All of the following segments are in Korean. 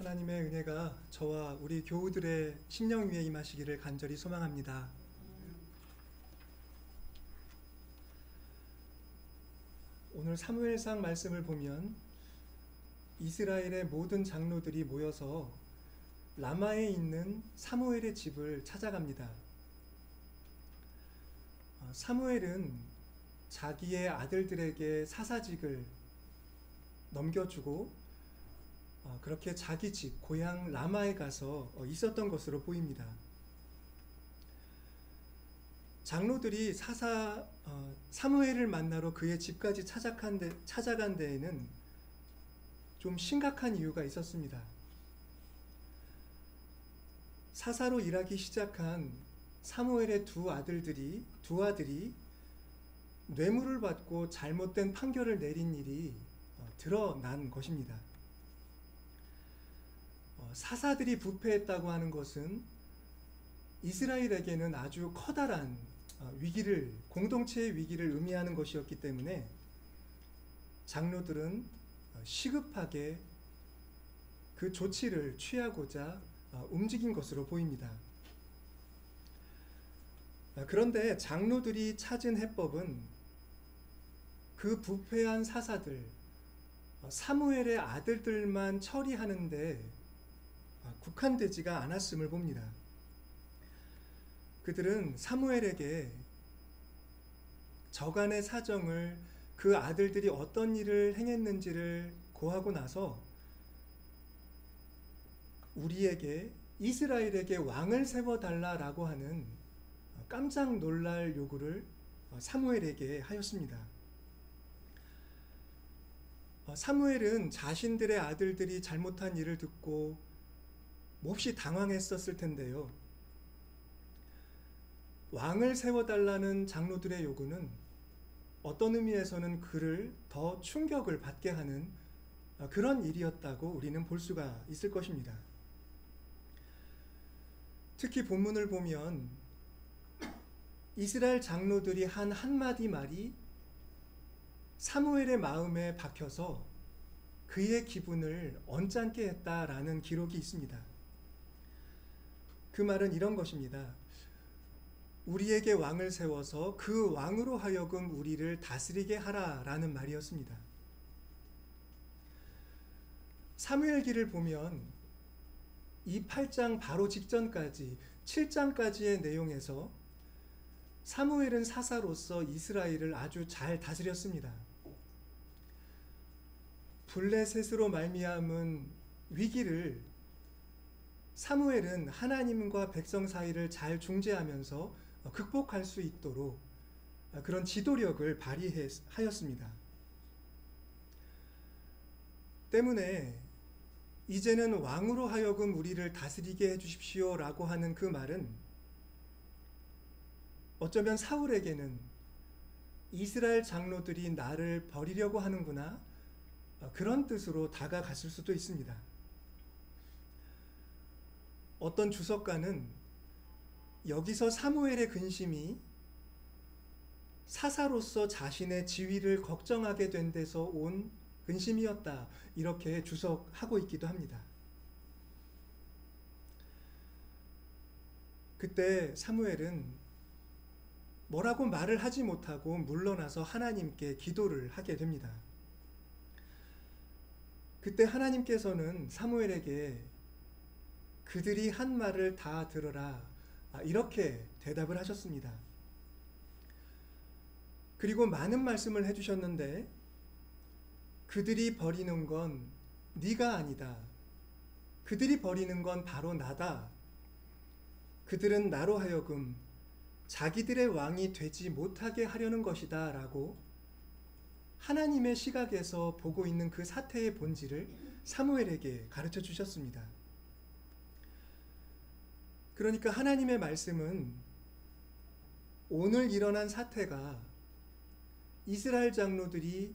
하나님의 은혜가 저와 우리 교우들의 심령 위에 임하시기를 간절히 소망합니다. 오늘 사무엘상 말씀을 보면 이스라엘의 모든 장로들이 모여서 라마에 있는 사무엘의 집을 찾아갑니다. 사무엘은 자기의 아들들에게 사사직을 넘겨주고 그렇게 자기 집 고향 라마에 가서 있었던 것으로 보입니다. 장로들이 사무엘을 만나러 그의 집까지 찾아간 데에는 좀 심각한 이유가 있었습니다. 사사로 일하기 시작한 사무엘의 두 아들이 뇌물을 받고 잘못된 판결을 내린 일이 드러난 것입니다. 사사들이 부패했다고 하는 것은 이스라엘에게는 아주 커다란 공동체의 위기를 의미하는 것이었기 때문에 장로들은 시급하게 그 조치를 취하고자 움직인 것으로 보입니다. 그런데 장로들이 찾은 해법은 그 부패한 사사들, 사무엘의 아들들만 처리하는데 국한되지가 않았음을 봅니다. 그들은 사무엘에게 저간의 사정을, 그 아들들이 어떤 일을 행했는지를 고하고 나서 우리에게, 이스라엘에게 왕을 세워달라라고 하는 깜짝 놀랄 요구를 사무엘에게 하였습니다. 사무엘은 자신들의 아들들이 잘못한 일을 듣고 몹시 당황했었을 텐데요. 왕을 세워달라는 장로들의 요구는 어떤 의미에서는 그를 더 충격을 받게 하는 그런 일이었다고 우리는 볼 수가 있을 것입니다. 특히 본문을 보면 이스라엘 장로들이 한 한마디 말이 사무엘의 마음에 박혀서 그의 기분을 언짢게 했다라는 기록이 있습니다. 그 말은 이런 것입니다. 우리에게 왕을 세워서 그 왕으로 하여금 우리를 다스리게 하라라는 말이었습니다. 사무엘기를 보면 이 8장 바로 직전까지 7장까지의 내용에서 사무엘은 사사로서 이스라엘을 아주 잘 다스렸습니다. 블레셋으로 말미암은 위기를 사무엘은 하나님과 백성 사이를 잘 중재하면서 극복할 수 있도록 그런 지도력을 발휘하였습니다. 때문에 이제는 왕으로 하여금 우리를 다스리게 해주십시오 라고 하는 그 말은 어쩌면 사울에게는 이스라엘 장로들이 나를 버리려고 하는구나, 그런 뜻으로 다가갔을 수도 있습니다. 어떤 주석가는 여기서 사무엘의 근심이 사사로서 자신의 지위를 걱정하게 된 데서 온 근심이었다, 이렇게 주석하고 있기도 합니다. 그때 사무엘은 뭐라고 말을 하지 못하고 물러나서 하나님께 기도를 하게 됩니다. 그때 하나님께서는 사무엘에게 그들이 한 말을 다 들어라, 이렇게 대답을 하셨습니다. 그리고 많은 말씀을 해주셨는데 그들이 버리는 건 네가 아니다. 그들이 버리는 건 바로 나다. 그들은 나로 하여금 자기들의 왕이 되지 못하게 하려는 것이다 라고 하나님의 시각에서 보고 있는 그 사태의 본질을 사무엘에게 가르쳐 주셨습니다. 그러니까 하나님의 말씀은 오늘 일어난 사태가 이스라엘 장로들이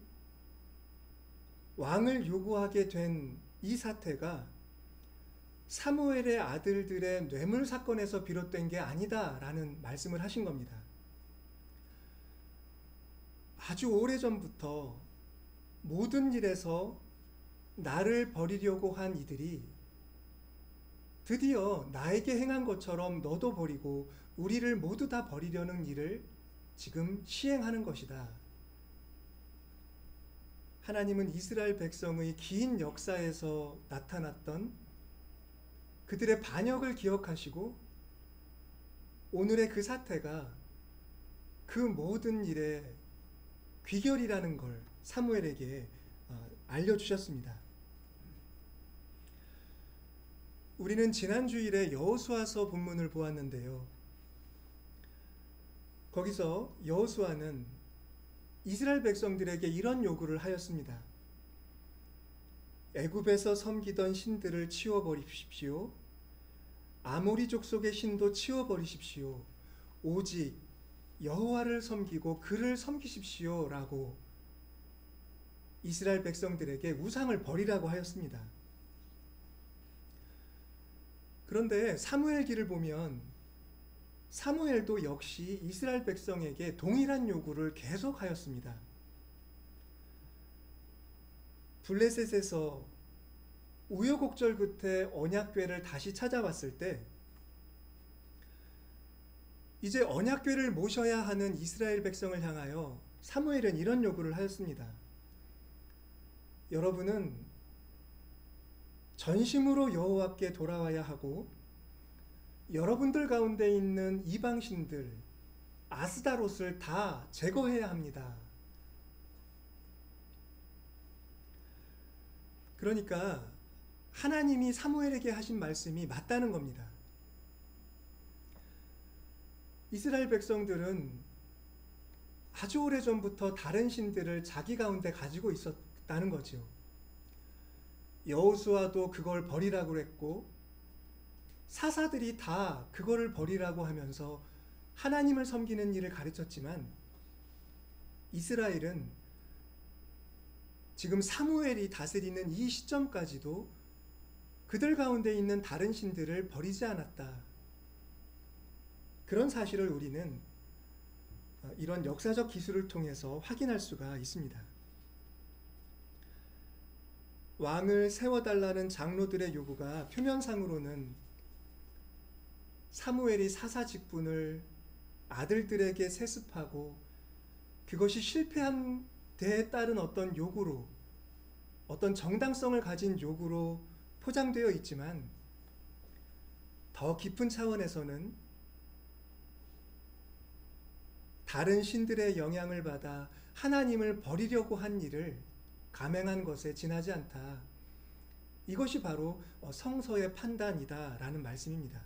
왕을 요구하게 된 이 사태가 사무엘의 아들들의 뇌물 사건에서 비롯된 게 아니다라는 말씀을 하신 겁니다. 아주 오래전부터 모든 일에서 나를 버리려고 한 이들이 드디어 나에게 행한 것처럼 너도 버리고 우리를 모두 다 버리려는 일을 지금 시행하는 것이다. 하나님은 이스라엘 백성의 긴 역사에서 나타났던 그들의 반역을 기억하시고 오늘의 그 사태가 그 모든 일의 귀결이라는 걸 사무엘에게 알려주셨습니다. 우리는 지난 주일에 여호수아서 본문을 보았는데요. 거기서 여호수아는 이스라엘 백성들에게 이런 요구를 하였습니다. 애굽에서 섬기던 신들을 치워버리십시오. 아모리 족속의 신도 치워버리십시오. 오직 여호와를 섬기고 그를 섬기십시오 라고 이스라엘 백성들에게 우상을 버리라고 하였습니다. 그런데 사무엘기를 보면 사무엘도 역시 이스라엘 백성에게 동일한 요구를 계속하였습니다. 블레셋에서 우여곡절 끝에 언약궤를 다시 찾아왔을 때 이제 언약궤를 모셔야 하는 이스라엘 백성을 향하여 사무엘은 이런 요구를 하였습니다. 여러분은 전심으로 여호와께 돌아와야 하고 여러분들 가운데 있는 이방신들 아스다롯을 다 제거해야 합니다. 그러니까 하나님이 사무엘에게 하신 말씀이 맞다는 겁니다. 이스라엘 백성들은 아주 오래전부터 다른 신들을 자기 가운데 가지고 있었다는 거죠. 여호수아도 그걸 버리라고 했고 사사들이 다 그거를 버리라고 하면서 하나님을 섬기는 일을 가르쳤지만 이스라엘은 지금 사무엘이 다스리는 이 시점까지도 그들 가운데 있는 다른 신들을 버리지 않았다. 그런 사실을 우리는 이런 역사적 기술을 통해서 확인할 수가 있습니다. 왕을 세워달라는 장로들의 요구가 표면상으로는 사무엘이 사사 직분을 아들들에게 세습하고 그것이 실패한 데에 따른 어떤 요구로, 어떤 정당성을 가진 요구로 포장되어 있지만 더 깊은 차원에서는 다른 신들의 영향을 받아 하나님을 버리려고 한 일을 감행한 것에 지나지 않다. 이것이 바로 성서의 판단이다라는 말씀입니다.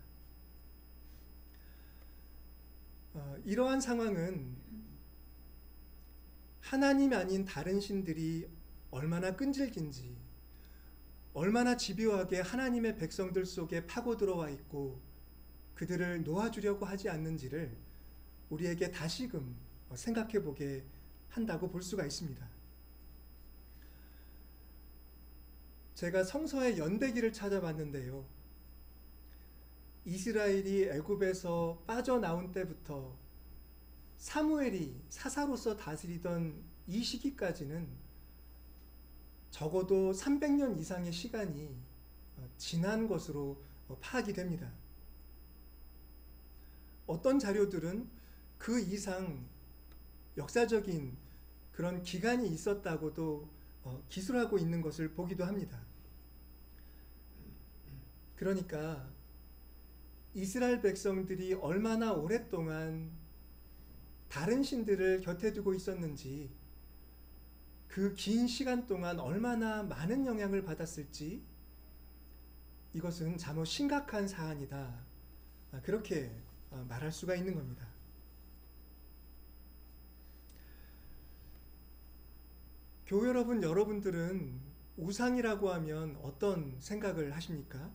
이러한 상황은 하나님 아닌 다른 신들이 얼마나 끈질긴지, 얼마나 집요하게 하나님의 백성들 속에 파고 들어와 있고 그들을 놓아주려고 하지 않는지를 우리에게 다시금 생각해 보게 한다고 볼 수가 있습니다. 제가 성서의 연대기를 찾아봤는데요. 이스라엘이 애굽에서 빠져나온 때부터 사무엘이 사사로서 다스리던 이 시기까지는 적어도 300년 이상의 시간이 지난 것으로 파악이 됩니다. 어떤 자료들은 그 이상 역사적인 그런 기간이 있었다고도 기술하고 있는 것을 보기도 합니다. 그러니까 이스라엘 백성들이 얼마나 오랫동안 다른 신들을 곁에 두고 있었는지, 그 긴 시간 동안 얼마나 많은 영향을 받았을지, 이것은 참으로 심각한 사안이다. 그렇게 말할 수가 있는 겁니다. 교회 여러분, 여러분들은 우상이라고 하면 어떤 생각을 하십니까?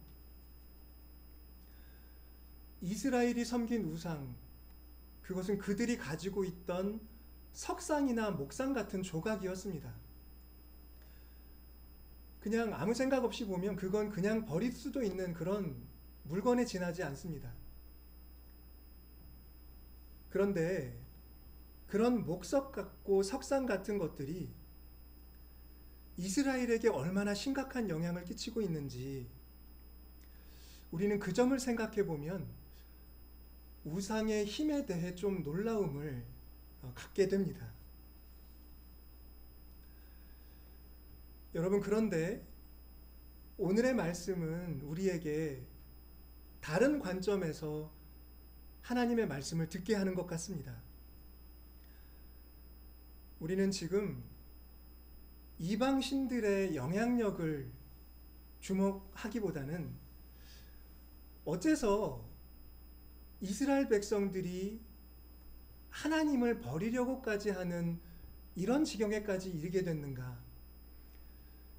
이스라엘이 섬긴 우상, 그것은 그들이 가지고 있던 석상이나 목상 같은 조각이었습니다. 그냥 아무 생각 없이 보면 그건 그냥 버릴 수도 있는 그런 물건에 지나지 않습니다. 그런데 그런 목석 같고 석상 같은 것들이 이스라엘에게 얼마나 심각한 영향을 끼치고 있는지 우리는 그 점을 생각해 보면 우상의 힘에 대해 좀 놀라움을 갖게 됩니다. 여러분, 그런데 오늘의 말씀은 우리에게 다른 관점에서 하나님의 말씀을 듣게 하는 것 같습니다. 우리는 지금 이방신들의 영향력을 주목하기보다는 어째서 이스라엘 백성들이 하나님을 버리려고까지 하는 이런 지경에까지 이르게 됐는가?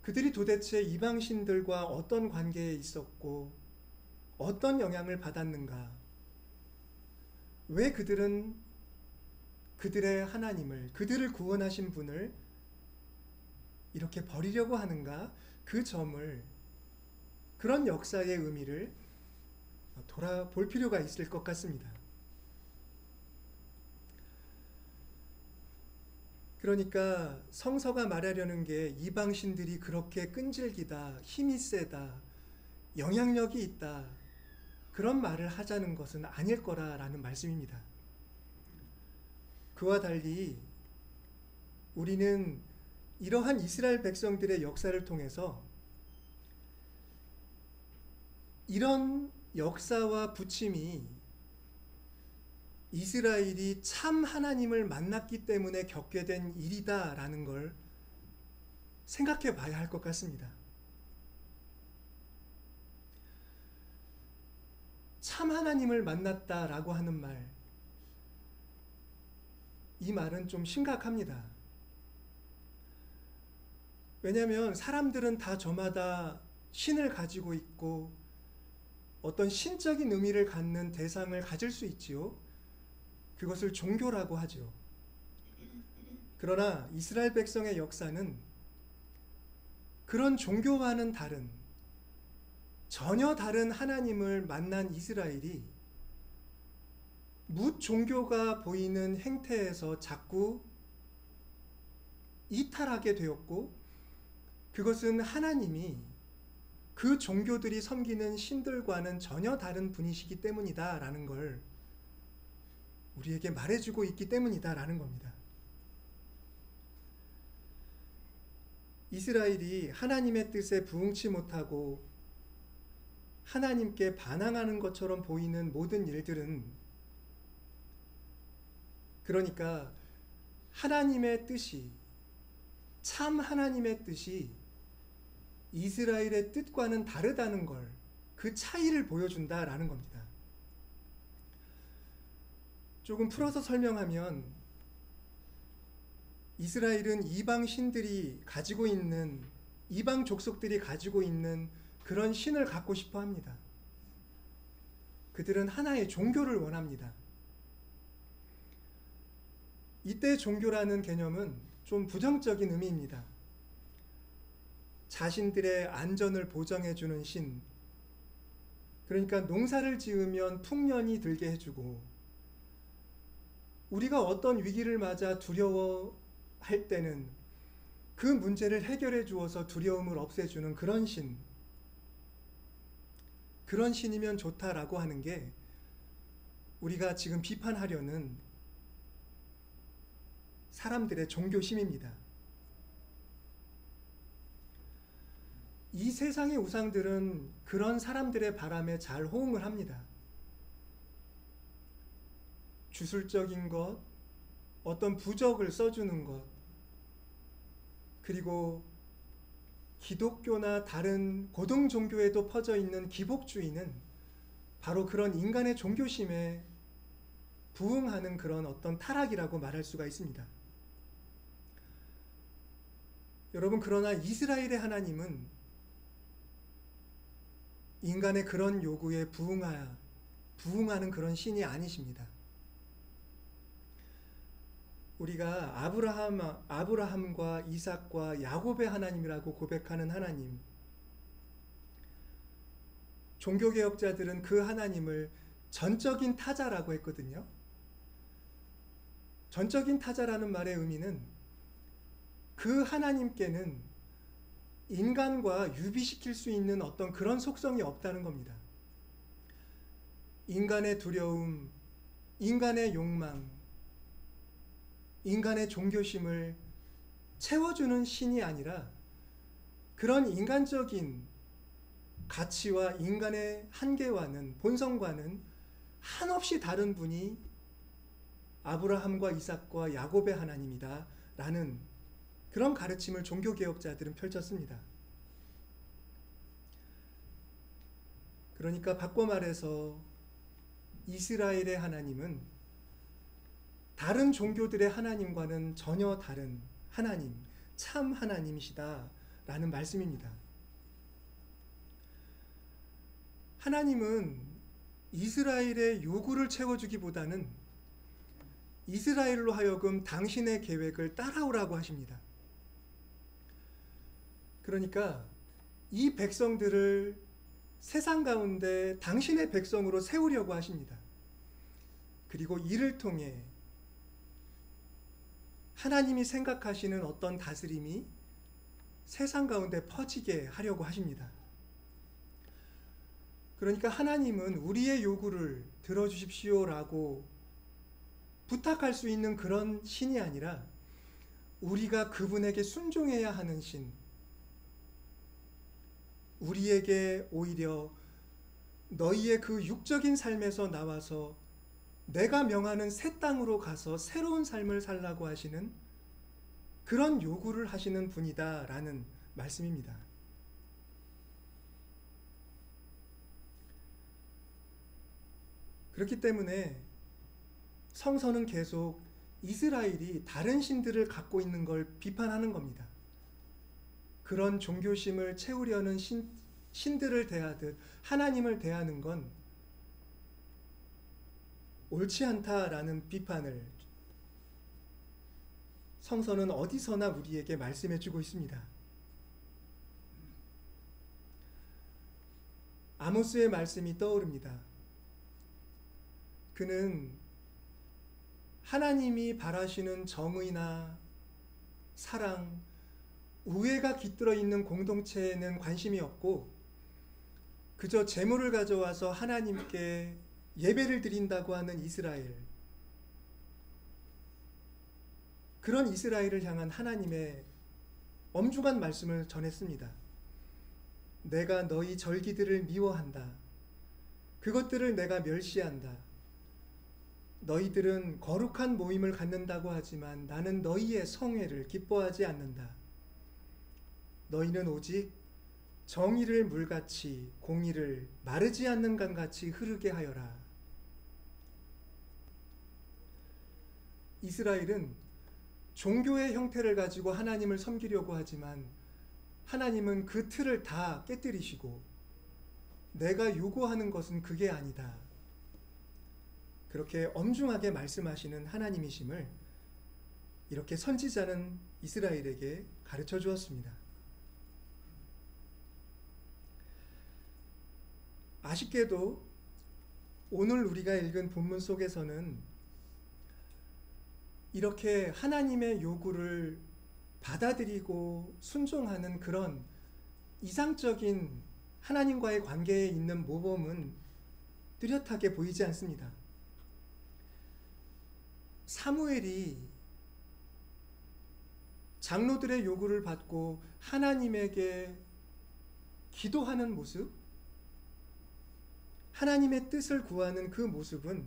그들이 도대체 이방신들과 어떤 관계에 있었고 어떤 영향을 받았는가? 왜 그들은 그들의 하나님을, 그들을 구원하신 분을 이렇게 버리려고 하는가? 그 점을, 그런 역사의 의미를 돌아볼 필요가 있을 것 같습니다. 그러니까 성서가 말하려는 게 이방신들이 그렇게 끈질기다, 힘이 세다, 영향력이 있다, 그런 말을 하자는 것은 아닐 거라라는 말씀입니다. 그와 달리 우리는 이러한 이스라엘 백성들의 역사를 통해서 이런 역사와 부침이 이스라엘이 참 하나님을 만났기 때문에 겪게 된 일이다라는 걸 생각해 봐야 할 것 같습니다. 참 하나님을 만났다라고 하는 말, 이 말은 좀 심각합니다. 왜냐하면 사람들은 다 저마다 신을 가지고 있고 어떤 신적인 의미를 갖는 대상을 가질 수 있지요. 그것을 종교라고 하죠. 그러나 이스라엘 백성의 역사는 그런 종교와는 다른, 전혀 다른 하나님을 만난 이스라엘이 뭇종교가 보이는 행태에서 자꾸 이탈하게 되었고, 그것은 하나님이 그 종교들이 섬기는 신들과는 전혀 다른 분이시기 때문이다라는 걸 우리에게 말해주고 있기 때문이다라는 겁니다. 이스라엘이 하나님의 뜻에 부응치 못하고 하나님께 반항하는 것처럼 보이는 모든 일들은, 그러니까 하나님의 뜻이, 참 하나님의 뜻이 이스라엘의 뜻과는 다르다는 걸, 그 차이를 보여준다라는 겁니다. 조금 풀어서 설명하면 이스라엘은 이방 신들이 가지고 있는, 이방 족속들이 가지고 있는 그런 신을 갖고 싶어 합니다. 그들은 하나의 종교를 원합니다. 이때 종교라는 개념은 좀 부정적인 의미입니다. 자신들의 안전을 보장해주는 신, 그러니까 농사를 지으면 풍년이 들게 해주고, 우리가 어떤 위기를 맞아 두려워할 때는 그 문제를 해결해 주어서 두려움을 없애주는 그런 신, 그런 신이면 좋다라고 하는 게 우리가 지금 비판하려는 사람들의 종교심입니다. 이 세상의 우상들은 그런 사람들의 바람에 잘 호응을 합니다. 주술적인 것, 어떤 부적을 써주는 것, 그리고 기독교나 다른 고등 종교에도 퍼져 있는 기복주의는 바로 그런 인간의 종교심에 부응하는 그런 어떤 타락이라고 말할 수가 있습니다. 여러분, 그러나 이스라엘의 하나님은 인간의 그런 요구에 부응하는 그런 신이 아니십니다. 우리가 아브라함과 이삭과 야곱의 하나님이라고 고백하는 하나님, 종교개혁자들은 그 하나님을 전적인 타자라고 했거든요. 전적인 타자라는 말의 의미는 그 하나님께는 인간과 유비시킬 수 있는 어떤 그런 속성이 없다는 겁니다. 인간의 두려움, 인간의 욕망, 인간의 종교심을 채워주는 신이 아니라 그런 인간적인 가치와 인간의 한계와는, 본성과는 한없이 다른 분이 아브라함과 이삭과 야곱의 하나님이다 라는 그런 가르침을 종교개혁자들은 펼쳤습니다. 그러니까 바꿔 말해서 이스라엘의 하나님은 다른 종교들의 하나님과는 전혀 다른 하나님, 참 하나님이시다 라는 말씀입니다. 하나님은 이스라엘의 요구를 채워주기보다는 이스라엘로 하여금 당신의 계획을 따라오라고 하십니다. 그러니까 이 백성들을 세상 가운데 당신의 백성으로 세우려고 하십니다. 그리고 이를 통해 하나님이 생각하시는 어떤 다스림이 세상 가운데 퍼지게 하려고 하십니다. 그러니까 하나님은 우리의 요구를 들어주십시오라고 부탁할 수 있는 그런 신이 아니라 우리가 그분에게 순종해야 하는 신, 우리에게 오히려 너희의 그 육적인 삶에서 나와서 내가 명하는 새 땅으로 가서 새로운 삶을 살라고 하시는 그런 요구를 하시는 분이다라는 말씀입니다. 그렇기 때문에 성서는 계속 이스라엘이 다른 신들을 갖고 있는 걸 비판하는 겁니다. 그런 종교심을 채우려는 신들을 대하듯 하나님을 대하는 건 옳지 않다라는 비판을 성서는 어디서나 우리에게 말씀해 주고 있습니다. 아모스의 말씀이 떠오릅니다. 그는 하나님이 바라시는 정의나 사랑, 우애가 깃들어 있는 공동체에는 관심이 없고 그저 재물을 가져와서 하나님께 예배를 드린다고 하는 이스라엘, 그런 이스라엘을 향한 하나님의 엄중한 말씀을 전했습니다. 내가 너희 절기들을 미워한다. 그것들을 내가 멸시한다. 너희들은 거룩한 모임을 갖는다고 하지만 나는 너희의 성회를 기뻐하지 않는다. 너희는 오직 정의를 물같이 공의를 마르지 않는 강같이 흐르게 하여라. 이스라엘은 종교의 형태를 가지고 하나님을 섬기려고 하지만 하나님은 그 틀을 다 깨뜨리시고 내가 요구하는 것은 그게 아니다. 그렇게 엄중하게 말씀하시는 하나님이심을 이렇게 선지자는 이스라엘에게 가르쳐 주었습니다. 아쉽게도 오늘 우리가 읽은 본문 속에서는 이렇게 하나님의 요구를 받아들이고 순종하는 그런 이상적인 하나님과의 관계에 있는 모범은 뚜렷하게 보이지 않습니다. 사무엘이 장로들의 요구를 받고 하나님에게 기도하는 모습, 하나님의 뜻을 구하는 그 모습은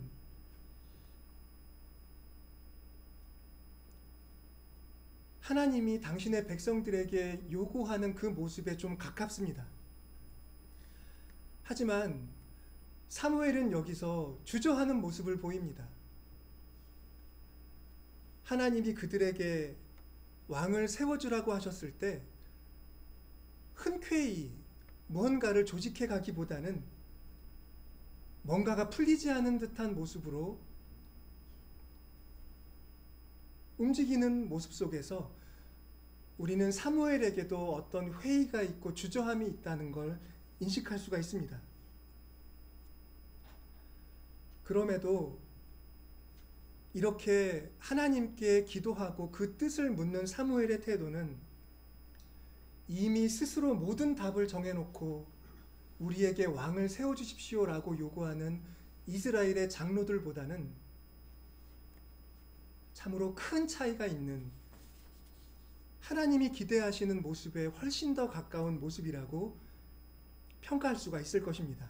하나님이 당신의 백성들에게 요구하는 그 모습에 좀 가깝습니다. 하지만 사무엘은 여기서 주저하는 모습을 보입니다. 하나님이 그들에게 왕을 세워주라고 하셨을 때 흔쾌히 무언가를 조직해 가기보다는 뭔가가 풀리지 않은 듯한 모습으로 움직이는 모습 속에서 우리는 사무엘에게도 어떤 회의가 있고 주저함이 있다는 걸 인식할 수가 있습니다. 그럼에도 이렇게 하나님께 기도하고 그 뜻을 묻는 사무엘의 태도는 이미 스스로 모든 답을 정해놓고 우리에게 왕을 세워주십시오라고 요구하는 이스라엘의 장로들보다는 참으로 큰 차이가 있는, 하나님이 기대하시는 모습에 훨씬 더 가까운 모습이라고 평가할 수가 있을 것입니다.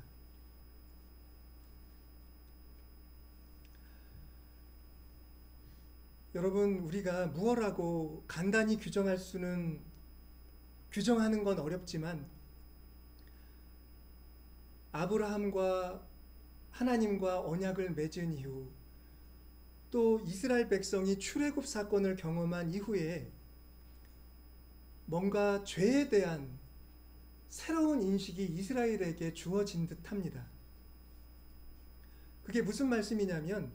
여러분, 우리가 무엇라고 간단히 규정하는 건 어렵지만 아브라함과 하나님과 언약을 맺은 이후, 또 이스라엘 백성이 출애굽 사건을 경험한 이후에 뭔가 죄에 대한 새로운 인식이 이스라엘에게 주어진 듯합니다. 그게 무슨 말씀이냐면,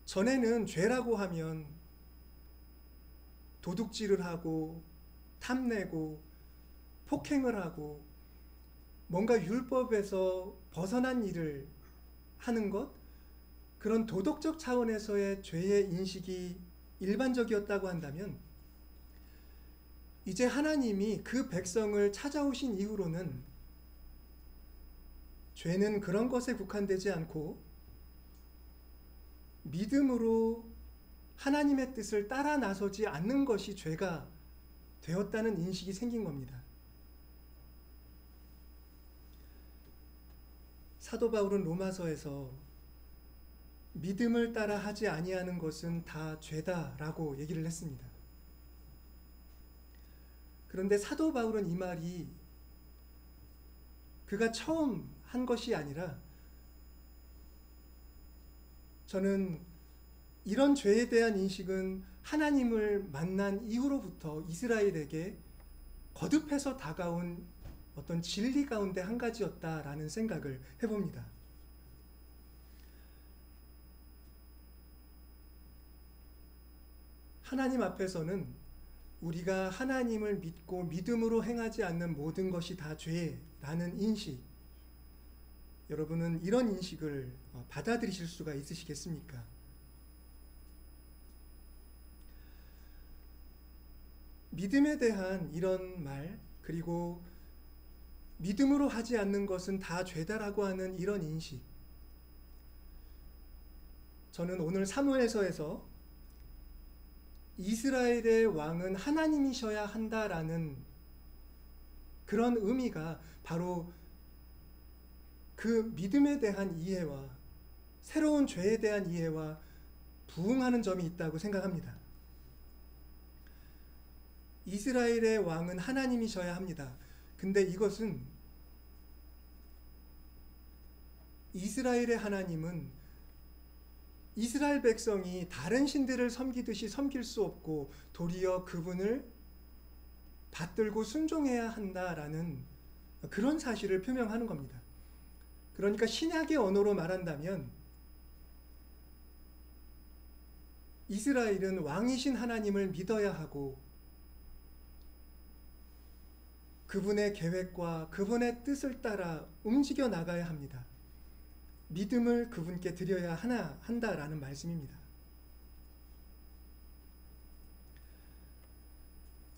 전에는 죄라고 하면 도둑질을 하고 탐내고 폭행을 하고 뭔가 율법에서 벗어난 일을 하는 것, 그런 도덕적 차원에서의 죄의 인식이 일반적이었다고 한다면, 이제 하나님이 그 백성을 찾아오신 이후로는 죄는 그런 것에 국한되지 않고 믿음으로 하나님의 뜻을 따라 나서지 않는 것이 죄가 되었다는 인식이 생긴 겁니다. 사도 바울은 로마서에서 믿음을 따라 하지 아니하는 것은 다 죄다라고 얘기를 했습니다. 그런데 사도 바울은 이 말이 그가 처음 한 것이 아니라, 저는 이런 죄에 대한 인식은 하나님을 만난 이후로부터 이스라엘에게 거듭해서 다가온 어떤 진리 가운데 한 가지였다라는 생각을 해봅니다. 하나님 앞에서는 우리가 하나님을 믿고 믿음으로 행하지 않는 모든 것이 다 죄라는 인식, 여러분은 이런 인식을 받아들이실 수가 있으시겠습니까? 믿음에 대한 이런 말, 그리고 믿음으로 하지 않는 것은 다 죄다라고 하는 이런 인식, 저는 오늘 사무엘서에서 이스라엘의 왕은 하나님이셔야 한다라는 그런 의미가 바로 그 믿음에 대한 이해와 새로운 죄에 대한 이해와 부응하는 점이 있다고 생각합니다. 이스라엘의 왕은 하나님이셔야 합니다. 근데 이것은 이스라엘의 하나님은 이스라엘 백성이 다른 신들을 섬기듯이 섬길 수 없고 도리어 그분을 받들고 순종해야 한다라는 그런 사실을 표명하는 겁니다. 그러니까 신약의 언어로 말한다면 이스라엘은 왕이신 하나님을 믿어야 하고 그분의 계획과 그분의 뜻을 따라 움직여 나가야 합니다. 믿음을 그분께 드려야 한다라는 말씀입니다.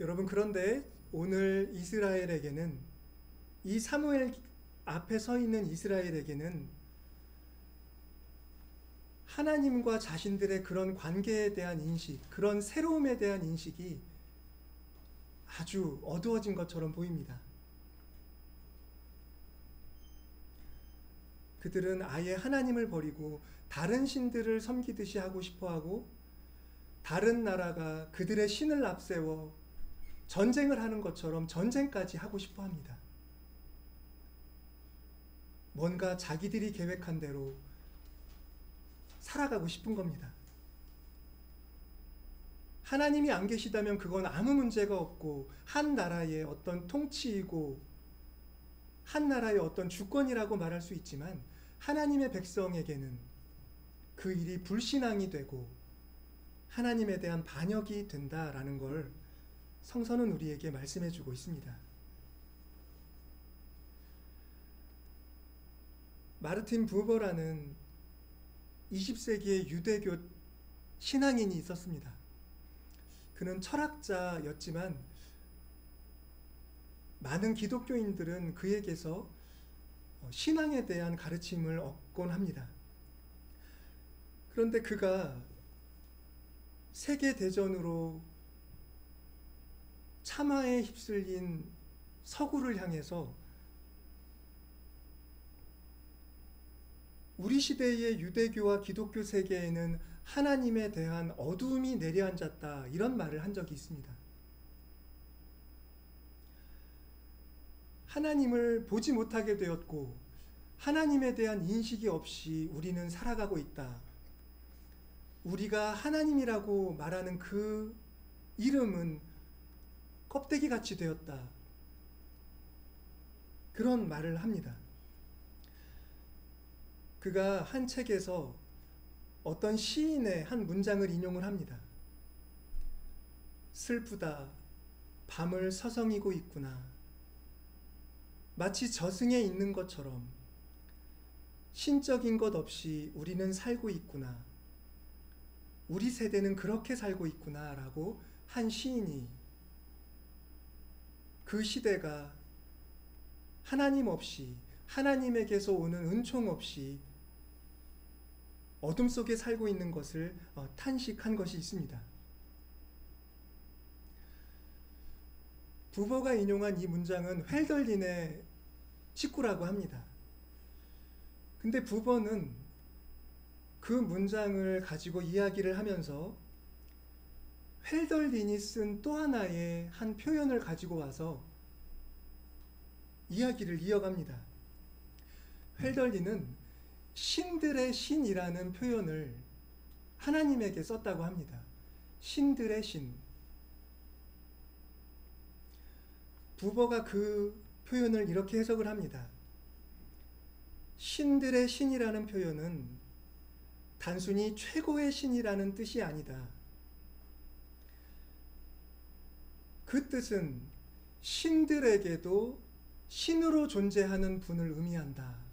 여러분, 그런데 오늘 이스라엘에게는, 이 사무엘 앞에 서 있는 이스라엘에게는 하나님과 자신들의 그런 관계에 대한 인식, 그런 새로움에 대한 인식이 아주 어두워진 것처럼 보입니다. 그들은 아예 하나님을 버리고 다른 신들을 섬기듯이 하고 싶어하고, 다른 나라가 그들의 신을 앞세워 전쟁을 하는 것처럼 전쟁까지 하고 싶어합니다. 뭔가 자기들이 계획한 대로 살아가고 싶은 겁니다. 하나님이 안 계시다면 그건 아무 문제가 없고 한 나라의 어떤 통치이고 한 나라의 어떤 주권이라고 말할 수 있지만, 하나님의 백성에게는 그 일이 불신앙이 되고 하나님에 대한 반역이 된다라는 걸 성서는 우리에게 말씀해 주고 있습니다. 마르틴 부버라는 20세기의 유대교 신앙인이 있었습니다. 그는 철학자였지만 많은 기독교인들은 그에게서 신앙에 대한 가르침을 얻곤 합니다. 그런데 그가 세계대전으로 참화에 휩쓸린 서구를 향해서 우리 시대의 유대교와 기독교 세계에는 하나님에 대한 어두움이 내려앉았다, 이런 말을 한 적이 있습니다. 하나님을 보지 못하게 되었고 하나님에 대한 인식이 없이 우리는 살아가고 있다. 우리가 하나님이라고 말하는 그 이름은 껍데기같이 되었다. 그런 말을 합니다. 그가 한 책에서 어떤 시인의 한 문장을 인용을 합니다. 슬프다. 밤을 서성이고 있구나. 마치 저승에 있는 것처럼 신적인 것 없이 우리는 살고 있구나. 우리 세대는 그렇게 살고 있구나 라고 한 시인이 그 시대가 하나님 없이, 하나님에게서 오는 은총 없이 어둠 속에 살고 있는 것을 탄식한 것이 있습니다. 부버가 인용한 이 문장은 헬덜린의 직구라고 합니다. 근데 부버는 그 문장을 가지고 이야기를 하면서 헬덜린이 쓴 또 하나의 한 표현을 가지고 와서 이야기를 이어갑니다. 헬덜린은 신들의 신이라는 표현을 하나님에게 썼다고 합니다. 신들의 신. 부버가 그 표현을 이렇게 해석을 합니다. 신들의 신이라는 표현은 단순히 최고의 신이라는 뜻이 아니다. 그 뜻은 신들에게도 신으로 존재하는 분을 의미한다.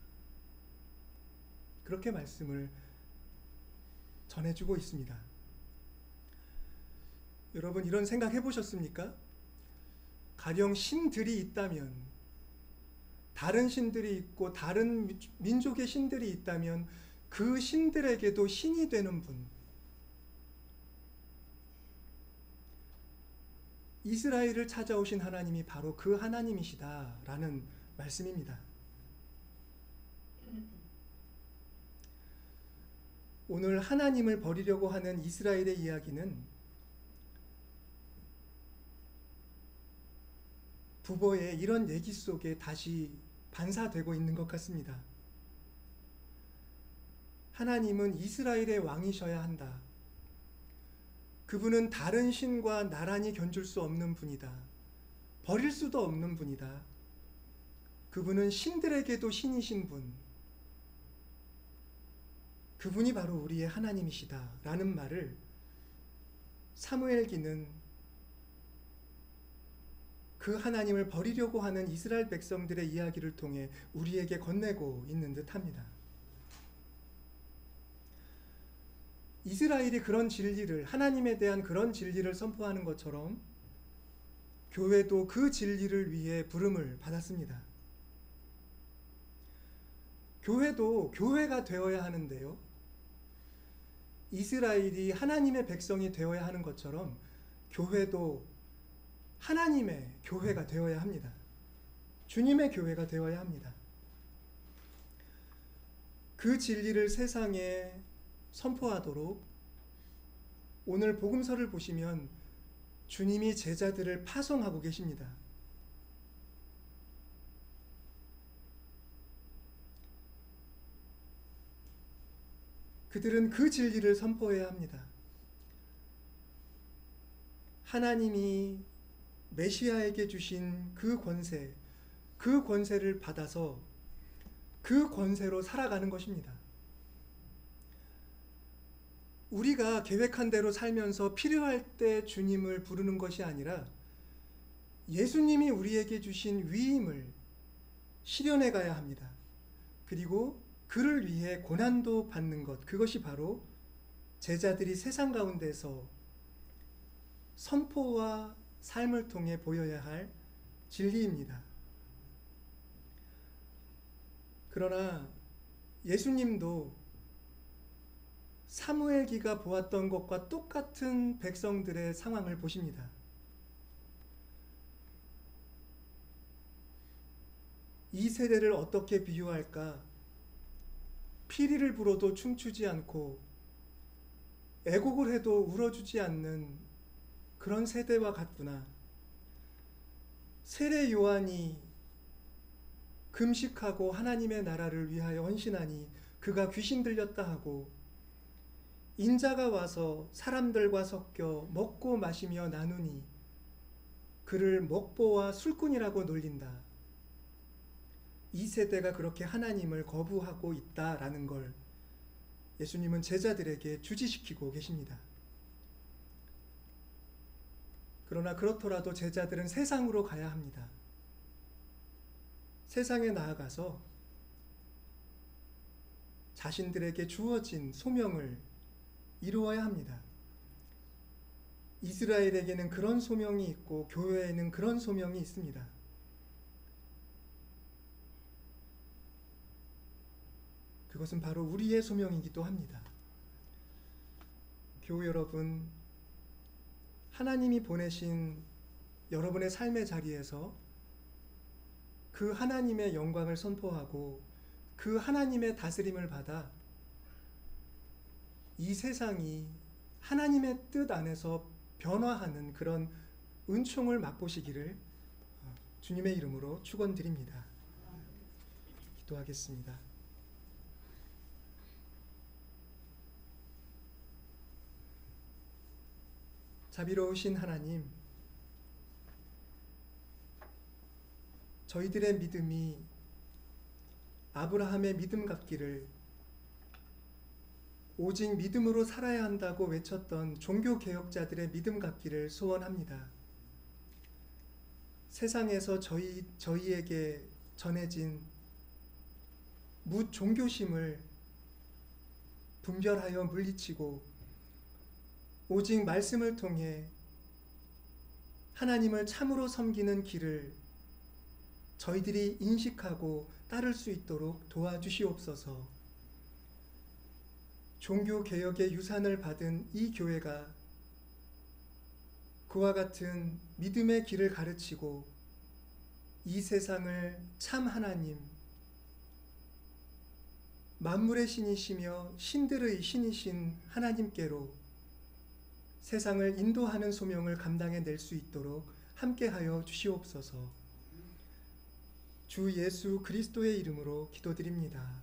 그렇게 말씀을 전해주고 있습니다. 여러분, 이런 생각 해보셨습니까? 가령 신들이 있다면, 다른 신들이 있고 다른 민족의 신들이 있다면 그 신들에게도 신이 되는 분, 이스라엘을 찾아오신 하나님이 바로 그 하나님이시다라는 말씀입니다. 오늘 하나님을 버리려고 하는 이스라엘의 이야기는 부버의 이런 얘기 속에 다시 반사되고 있는 것 같습니다. 하나님은 이스라엘의 왕이셔야 한다. 그분은 다른 신과 나란히 견줄 수 없는 분이다. 버릴 수도 없는 분이다. 그분은 신들에게도 신이신 분. 그분이 바로 우리의 하나님이시다 라는 말을 사무엘기는 그 하나님을 버리려고 하는 이스라엘 백성들의 이야기를 통해 우리에게 건네고 있는 듯합니다. 이스라엘이 그런 진리를, 하나님에 대한 그런 진리를 선포하는 것처럼 교회도 그 진리를 위해 부름을 받았습니다. 교회도 교회가 되어야 하는데요, 이스라엘이 하나님의 백성이 되어야 하는 것처럼 교회도 하나님의 교회가 되어야 합니다. 주님의 교회가 되어야 합니다. 그 진리를 세상에 선포하도록 오늘 복음서를 보시면 주님이 제자들을 파송하고 계십니다. 그들은 그 진리를 선포해야 합니다. 하나님이 메시아에게 주신 그 권세를 받아서 그 권세로 살아가는 것입니다. 우리가 계획한 대로 살면서 필요할 때 주님을 부르는 것이 아니라 예수님이 우리에게 주신 위임을 실현해 가야 합니다. 그리고 그를 위해 고난도 받는 것, 그것이 바로 제자들이 세상 가운데서 선포와 삶을 통해 보여야 할 진리입니다. 그러나 예수님도 사무엘기가 보았던 것과 똑같은 백성들의 상황을 보십니다. 이 세대를 어떻게 비유할까? 피리를 불어도 춤추지 않고 애곡을 해도 울어주지 않는 그런 세대와 같구나. 세례 요한이 금식하고 하나님의 나라를 위하여 헌신하니 그가 귀신 들렸다 하고, 인자가 와서 사람들과 섞여 먹고 마시며 나누니 그를 먹보와 술꾼이라고 놀린다. 이 세대가 그렇게 하나님을 거부하고 있다라는 걸 예수님은 제자들에게 주지시키고 계십니다. 그러나 그렇더라도 제자들은 세상으로 가야 합니다. 세상에 나아가서 자신들에게 주어진 소명을 이루어야 합니다. 이스라엘에게는 그런 소명이 있고 교회에는 그런 소명이 있습니다. 그것은 바로 우리의 소명이기도 합니다. 교우 여러분, 하나님이 보내신 여러분의 삶의 자리에서 그 하나님의 영광을 선포하고 그 하나님의 다스림을 받아 이 세상이 하나님의 뜻 안에서 변화하는 그런 은총을 맛보시기를 주님의 이름으로 축원드립니다. 기도하겠습니다. 자비로우신 하나님, 저희들의 믿음이 아브라함의 믿음 같기를, 오직 믿음으로 살아야 한다고 외쳤던 종교개혁자들의 믿음 같기를 소원합니다. 세상에서 저희에게 전해진 무종교심을 분별하여 물리치고 오직 말씀을 통해 하나님을 참으로 섬기는 길을 저희들이 인식하고 따를 수 있도록 도와주시옵소서. 종교개혁의 유산을 받은 이 교회가 그와 같은 믿음의 길을 가르치고 이 세상을 참 하나님, 만물의 신이시며 신들의 신이신 하나님께로 세상을 인도하는 소명을 감당해낼 수 있도록 함께하여 주시옵소서. 주 예수 그리스도의 이름으로 기도드립니다.